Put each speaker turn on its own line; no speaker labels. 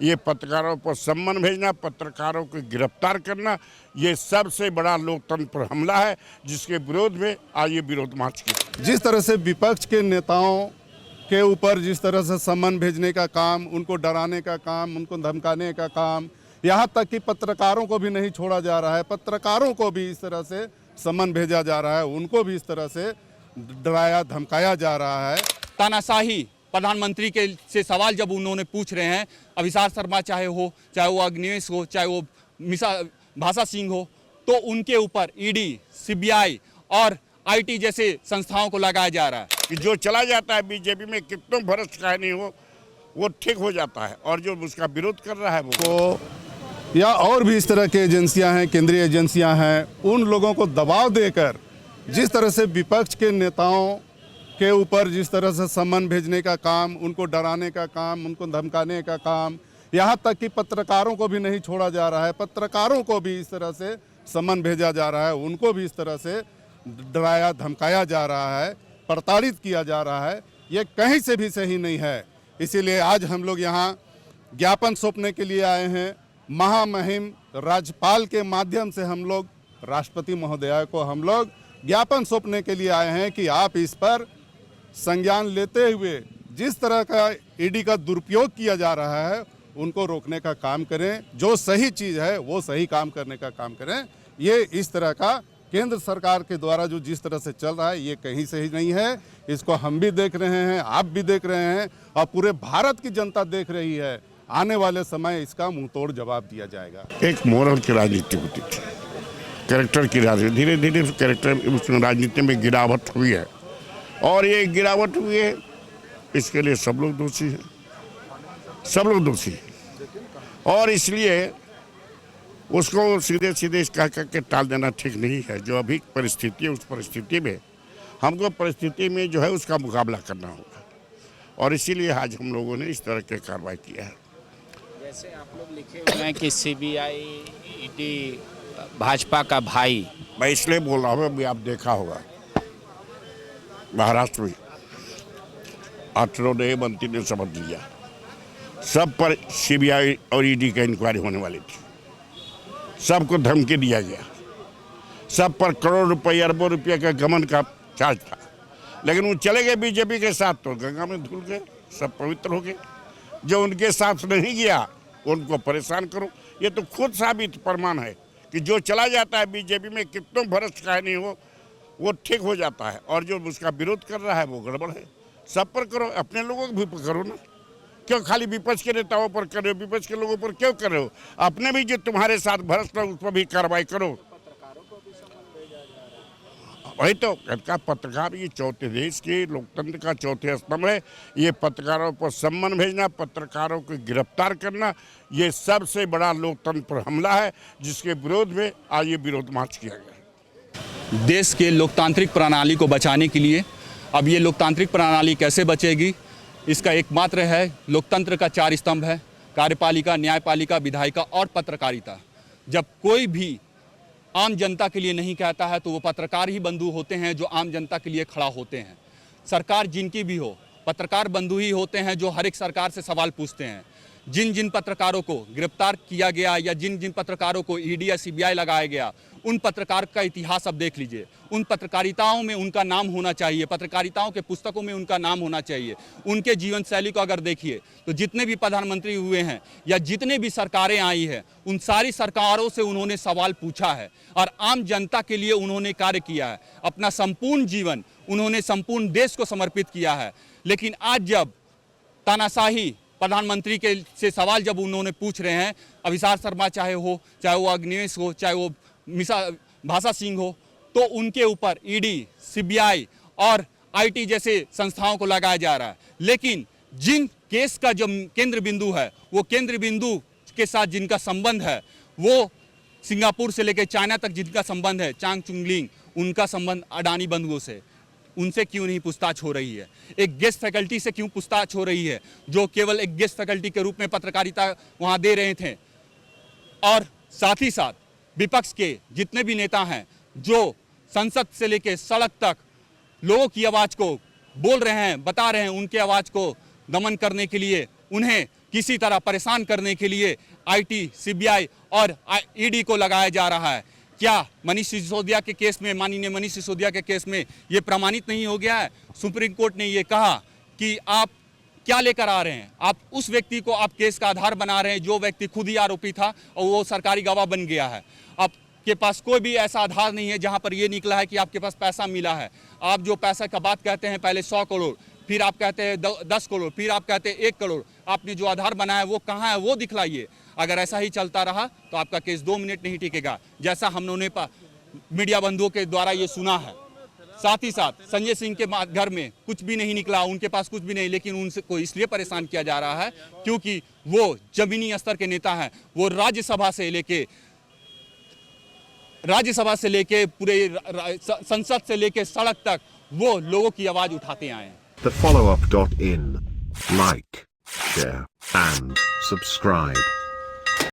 ये पत्रकारों पर सम्मन भेजना, पत्रकारों को गिरफ्तार करना, ये सबसे बड़ा लोकतंत्र पर हमला है, जिसके विरोध में आज ये विरोध मार्च किया।
जिस तरह से विपक्ष के नेताओं के ऊपर जिस तरह से सम्मन भेजने का काम, उनको डराने का काम, उनको धमकाने का काम, यहाँ तक कि पत्रकारों को भी नहीं छोड़ा जा रहा है, पत्रकारों को भी इस तरह से सम्मन भेजा जा रहा है, उनको भी इस तरह से डराया धमकाया जा रहा है।
तानाशाही प्रधानमंत्री के से सवाल जब उन्होंने पूछ रहे हैं, अभिसार शर्मा चाहे वो अग्निवेश हो, चाहे वो भाषा सिंह हो, तो उनके ऊपर ईडी, सीबीआई और आईटी जैसे संस्थाओं को लगाया जा रहा है
कि जो चला जाता है बीजेपी में कितनों भ्रष्ट का नहीं हो, वो ठीक हो जाता है, और जो उसका विरोध कर रहा है वो
या और भी इस तरह की एजेंसियां हैं, केंद्रीय एजेंसियां हैं, उन लोगों को दबाव देकर जिस तरह से विपक्ष के नेताओं के ऊपर जिस तरह से सम्मन भेजने का काम, उनको डराने का काम, उनको धमकाने का काम, यहाँ तक कि पत्रकारों को भी नहीं छोड़ा जा रहा है, पत्रकारों को भी इस तरह से सम्मन भेजा जा रहा है, उनको भी इस तरह से डराया धमकाया जा रहा है, प्रताड़ित किया जा रहा है। ये कहीं से भी सही नहीं है। इसीलिए आज हम लोग यहाँ ज्ञापन सौंपने के लिए आए हैं। महामहिम राज्यपाल के माध्यम से हम लोग राष्ट्रपति महोदया को हम लोग ज्ञापन सौंपने के लिए आए हैं कि आप इस पर संज्ञान लेते हुए जिस तरह का ईडी का दुरुपयोग किया जा रहा है उनको रोकने का काम करें, जो सही चीज़ है वो सही काम करने का काम करें। ये इस तरह का केंद्र सरकार के द्वारा जो जिस तरह से चल रहा है ये कहीं सही नहीं है। इसको हम भी देख रहे हैं, आप भी देख रहे हैं और पूरे भारत की जनता देख रही है। आने वाले समय इसका मुंहतोड़ जवाब दिया जाएगा।
एक मोरल की राजनीति होती थी, कैरेक्टर की राजनीति, धीरे धीरे कैरेक्टर राजनीति में गिरावट हुई है, और ये गिरावट हुई है, इसके लिए सब लोग दोषी हैं, सब लोग दोषी हैं। और इसलिए उसको सीधे सीधे कह करके टाल देना ठीक नहीं है। जो अभी परिस्थिति है, उस परिस्थिति में हमको परिस्थिति में जो है उसका मुकाबला करना होगा, और इसीलिए आज हम लोगों ने इस तरह की कार्रवाई किया है।
जैसे आप लोग लिखे हुए हैं कि सीबीआई, ईडी भाजपा का भाई,
मैं इसलिए बोल रहा हूँ, अभी आप देखा होगा महाराष्ट्र में 8 नए मंत्री ने शपथ लिया, सब पर सीबीआई और ईडी का इंक्वायरी होने वाली थी, सबको धमकी दिया गया, सब पर करोड़ रुपये अरबों रुपये का गमन का चार्ज था, लेकिन वो चले गए बीजेपी के साथ तो गंगा में धुल गए, सब पवित्र हो गए। जो उनके साथ नहीं गया उनको परेशान करो। ये तो खुद साबित प्रमाण है कि जो चला जाता है बीजेपी में कितनों भ्रष्ट का नहीं हो, वो ठीक हो जाता है, और जो उसका विरोध कर रहा है वो गड़बड़ है। सब पर करो, अपने लोगों को भी करो ना, क्यों खाली विपक्ष के नेताओं पर कर रहे हो, विपक्ष के लोगों पर क्यों कर रहे हो? अपने भी जो तुम्हारे साथ भ्रष्ट है उस पर भी कार्रवाई करो। वही तो का पत्रकार, ये चौथे देश के लोकतंत्र का चौथे स्तंभ है। ये पत्रकारों पर सम्मन भेजना, पत्रकारों को गिरफ्तार करना, ये सबसे बड़ा लोकतंत्र पर हमला है, जिसके विरोध में आज ये विरोध मार्च किया गया।
देश के लोकतांत्रिक प्रणाली को बचाने के लिए अब ये लोकतांत्रिक प्रणाली कैसे बचेगी, इसका एकमात्र है लोकतंत्र का 4 स्तंभ है, कार्यपालिका, न्यायपालिका, विधायिका और पत्रकारिता। जब कोई भी आम जनता के लिए नहीं कहता है तो वो पत्रकार ही बंधु होते हैं जो आम जनता के लिए खड़ा होते हैं। सरकार जिनकी भी हो, पत्रकार बंधु ही होते हैं जो हर एक सरकार से सवाल पूछते हैं। जिन जिन पत्रकारों को गिरफ्तार किया गया या जिन जिन पत्रकारों को ईडी या सीबीआई लगाया गया, उन पत्रकार का इतिहास अब देख लीजिए। उन पत्रकारिताओं में उनका नाम होना चाहिए, पत्रकारिताओं के पुस्तकों में उनका नाम होना चाहिए। उनके जीवन शैली को अगर देखिए तो जितने भी प्रधानमंत्री हुए हैं या जितने भी सरकारें आई हैं, उन सारी सरकारों से उन्होंने सवाल पूछा है और आम जनता के लिए उन्होंने कार्य किया है। अपना संपूर्ण जीवन उन्होंने संपूर्ण देश को समर्पित किया है। लेकिन आज जब तानाशाही प्रधानमंत्री के से सवाल जब उन्होंने पूछ रहे हैं, अभिसार शर्मा चाहे वो अग्निवेश हो, चाहे वो भाषा सिंह हो, तो उनके ऊपर ईडी, सीबीआई और आईटी जैसे संस्थाओं को लगाया जा रहा है। लेकिन जिन केस का जो केंद्र बिंदु है, वो केंद्र बिंदु के साथ जिनका संबंध है, वो सिंगापुर से लेकर चाइना तक जिनका संबंध है, चांग चुंगलिंग, उनका संबंध अडानी बंधुओं से, उनसे क्यों नहीं पूछताछ हो रही है? एक गेस्ट फैकल्टी से क्यों पूछताछ हो रही है जो केवल एक गेस्ट फैकल्टी के रूप में पत्रकारिता वहां दे रहे थे? और साथ ही साथ विपक्ष के जितने भी नेता हैं जो संसद से लेकर सड़क तक लोगों की आवाज को बोल रहे हैं, बता रहे हैं, उनके आवाज को दमन करने के लिए उन्हें किसी तरह परेशान करने के लिए आईटी, सीबीआई और ईडी को लगाया जा रहा है। क्या मनीष सिसोदिया के केस में, माननीय मनीष सिसोदिया के केस में ये प्रमाणित नहीं हो गया है? सुप्रीम कोर्ट ने ये कहा कि आप क्या लेकर आ रहे हैं, आप उस व्यक्ति को आप केस का आधार बना रहे हैं जो व्यक्ति खुद ही आरोपी था और वो सरकारी गवाह बन गया है। आपके पास कोई भी ऐसा आधार नहीं है जहां पर ये निकला है कि आपके पास पैसा मिला है। आप जो पैसा का बात कहते हैं, पहले 100 करोड़, फिर आप कहते हैं 10 करोड़, फिर आप कहते हैं 1 करोड़। आपने जो आधार बनाया वो कहाँ है, वो दिखलाइए। अगर ऐसा ही चलता रहा तो आपका केस 2 मिनट नहीं टिकेगा, जैसा हम लोगों ने मीडिया बंधुओं के द्वारा ये सुना है। साथ ही साथ संजय सिंह के घर में कुछ भी नहीं निकला, उनके पास कुछ भी नहीं, लेकिन उनको इसलिए परेशान किया जा रहा है क्योंकि वो जमीनी स्तर के नेता हैं। वो राज्यसभा से लेके पूरे संसद से लेके सड़क तक वो लोगों की आवाज उठाते आए हैं।
The follow-up.in. Like, share, and subscribe.